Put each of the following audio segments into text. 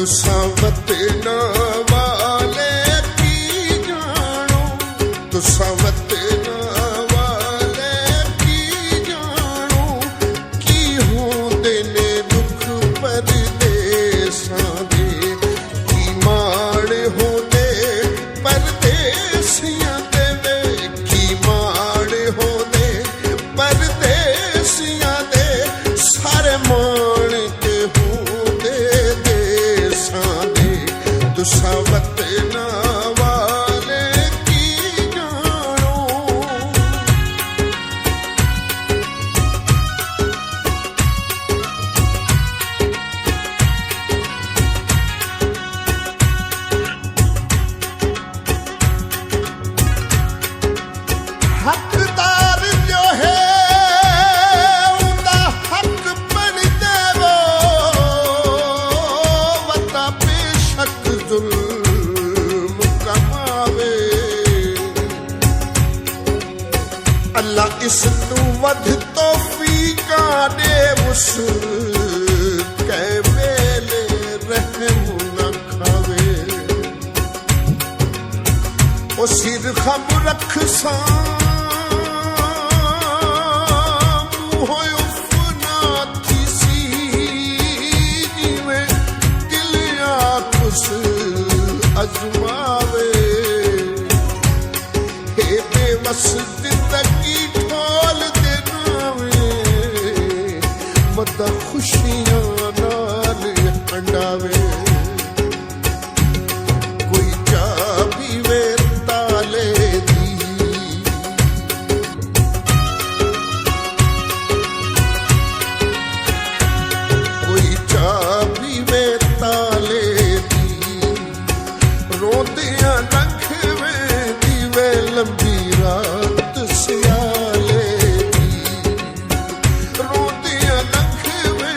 तुसा वतना वाले की जानो, तुसा वतना वाले की जानो, की होंदे ने दुख परदेसां दे, की माड़ होंदे परदेसियां दे वे, की माड़ होंदे परदेसियां दे, सारे मान के होंदे देसां दे, तुसा वतना वाले की जानो। हकदार जो है उनका हक बन देवो, वता बेशक जुल्म कमावे। अल्लाह इस तू वध तौफीका दे उस कै वेले रहम न खावे। ओ सिर खम रख होयो फुनाती सी, जिवें दिल आकुस अजमावे। हे बेवस जिंदगी ढोल दे नावे, मदा खुशियां नाल हंडावे। कोई चाबी वे ताले दी, कोई चाबी वे ताले दी, रोंदियां लंघवे दी वे लंबी रात सियाले दी, रोंदियां लंघवे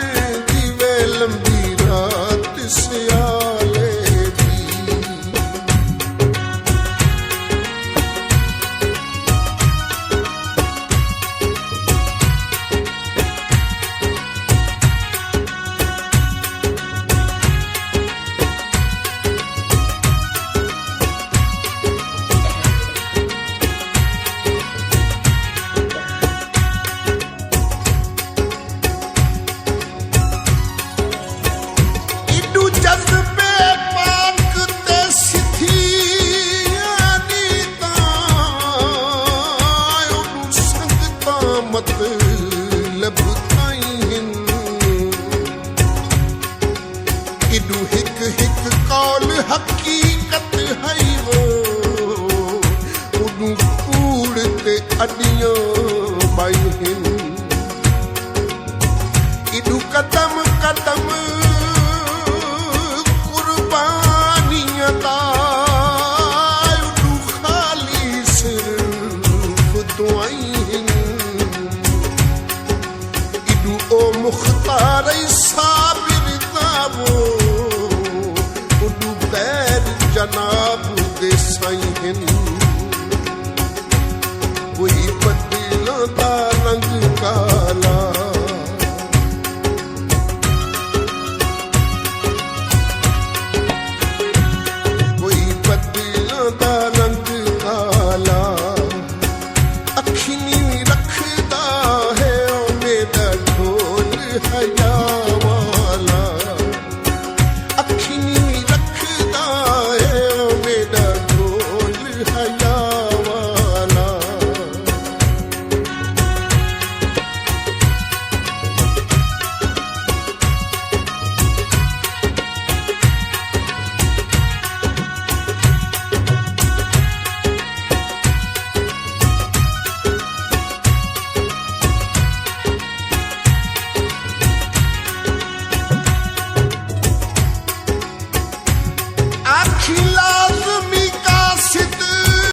दी वे लंबी रात सियाले दी। इडू जज्बे पाक ते सिथियां नी तां, उडू संगतां मतलब ताईं। इडू हिक हिक कौल हकीकत है वो, उडू कूड़ ते अडियां बाईं। इडू कदम कदम कुर्बानियां दा, उडू खाली सिर्फ दुआईं। इडू ओ मुख्तार साबिर दा वो, उडू बैर जनाब दे साईं। कोई बदला दा रंग काला,